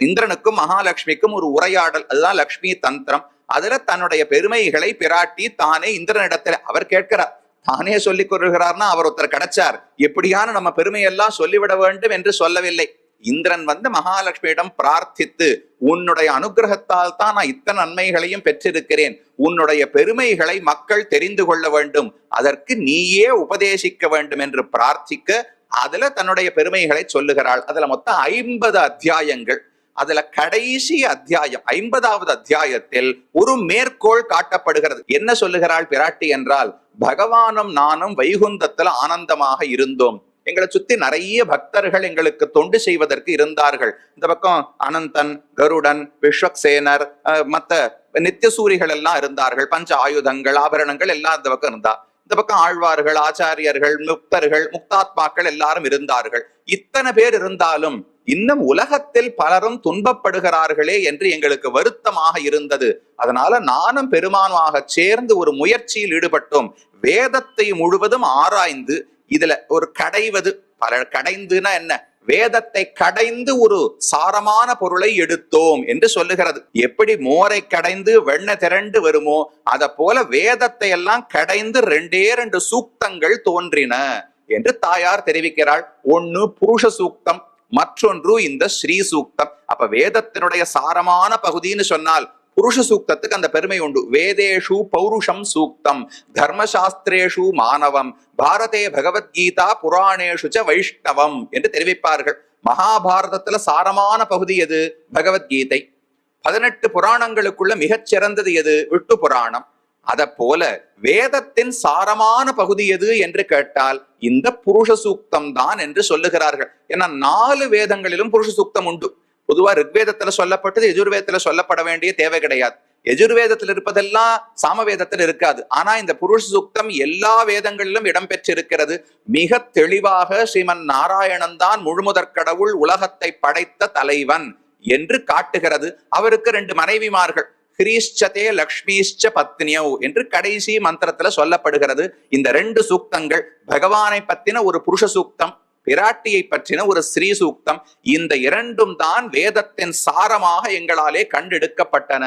இந்திரனுக்கும் மகாலட்சுமிக்கும் ஒரு உரையாடல், அதுதான் லக்ஷ்மி தந்திரம். அதுல தன்னுடைய பெருமைகளை பிராட்டி தானே இந்திரனிடத்துல அவர் கேட்கிறார். தானே சொல்லிக் கொள்கிறார்னா அவர் ஒருத்தர் கிடைச்சார், எப்படியான நம்ம பெருமையெல்லாம் சொல்லிவிட வேண்டும் என்று சொல்லவில்லை. இந்திரன் மகாலட்சுமியிடம் பிரார்த்தித்து, உன்னுடைய அனுகிரகத்தால் தான் நான் இத்தனை நன்மைகளையும் பெற்றிருக்கிறேன், உன்னுடைய பெருமைகளை மக்கள் தெரிந்து கொள்ள வேண்டும், அதற்கு நீயே உபதேசிக்க வேண்டும் என்று பிரார்த்திக்க, அதுல தன்னுடைய பெருமைகளை சொல்லுகிறாள். அதுல மொத்தம் 50 அத்தியாயங்கள். அதுல கடைசி அத்தியாயம் 50வது அத்தியாயத்தில் ஒரு மேற்கோள் காட்டப்படுகிறது. என்ன சொல்லுகிறாள் பிராட்டி என்றால், பகவானும் நானும் வைகுந்தத்துல ஆனந்தமாக இருந்தோம், எங்களை சுத்தி நிறைய பக்தர்கள் எங்களுக்கு தொண்டு செய்வதற்கு இருந்தார்கள். இந்த பக்கம் அனந்தன், கருடன், விஸ்வக்சேனர், மத்த நித்தியசூரிகள் எல்லாம் இருந்தார்கள். பஞ்ச ஆயுதங்கள், ஆபரணங்கள் எல்லாம் இந்த பக்கம் இருந்தா. இந்த பக்கம் ஆழ்வார்கள், ஆச்சாரியர்கள், முக்தர்கள், முக்தாத்மாக்கள் எல்லாரும் இருந்தார்கள். இத்தனை பேர் இருந்தாலும் இன்னும் உலகத்தில் பலரும் துன்பப்படுகிறார்களே என்று எங்களுக்கு வருத்தமாக இருந்தது. அதனால நானும் பெருமானுமாக சேர்ந்து ஒரு முயற்சியில் ஈடுபட்டோம். வேதத்தை முழுவதும் ஆராய்ந்து இதுல ஒரு கடைவது, பல கடைந்துனா என்ன, வேதத்தை கடைந்து ஒரு சாரமான பொருளை எடுத்தோம் என்று சொல்லுகிறது. எப்படி மோரை கடைந்து வெண்ணெய் திரண்டு வருமோ அத போல வேதத்தை எல்லாம் கடைந்து 2 சூக்தங்கள் தோன்றின என்று தாயார் தெரிவிக்கிறாள். ஒன்னு புருஷ சூக்தம், மற்றொன்று இந்த ஸ்ரீ சூக்தம். அப்ப வேதத்தினுடைய சாரமான பகுதின்னு சொன்னால் புருஷ சூக்தத்துக்கு அந்த பெருமை உண்டு. வேதேஷு பௌருஷம் சூக்தம், தர்மசாஸ்திரேஷு மானவம், பாரதே பகவத்கீதா புராணேஷு ச வைஷ்ணவம் என்று தெரிவிப்பார்கள். மகாபாரதத்துல சாரமான பகுதி எது? பகவத்கீதை. 18 புராணங்களுக்குள்ள மிகச்சிறந்தது எது? விஷ்ணு புராணம். அத போல வேதத்தின் சாரமான பகுதி எது என்று கேட்டால் இந்த புருஷ சூக்தம் தான் என்று சொல்லுகிறார்கள். ஏன்னா 4 வேதங்களிலும் புருஷ சூக்தம் உண்டு. பொதுவா ரிக்வேதத்துல சொல்லப்பட்டது எஜுர்வேதத்துல சொல்லப்பட வேண்டிய தேவை கிடையாது. எஜுர்வேதத்தில் இருப்பதெல்லாம் சாமவேதத்தில் இருக்காது. ஆனா இந்த புருஷ சூக்தம் எல்லா வேதங்களிலும் இடம்பெற்றிருக்கிறது. மிக தெளிவாக ஸ்ரீமன் நாராயணன் தான் முழுமுதற் கடவுள், உலகத்தை படைத்த தலைவன் என்று காட்டுகிறது. அவருக்கு 2 மனைவிமார்கள், கிரீஷ்சதே லக்ஷ்மீஷ்ச பத்னியோ என்று கடைசி மந்திரத்துல சொல்லப்படுகிறது. இந்த 2 சூக்தங்கள் பகவானை பத்தின ஒரு புருஷ சூக்தம், பிராட்டியை பற்றின ஒரு ஸ்ரீ சூக்தம். இந்த 2ம் தான் வேதத்தின் சாரமாக எங்களாலே கண்டெடுக்கப்பட்டன.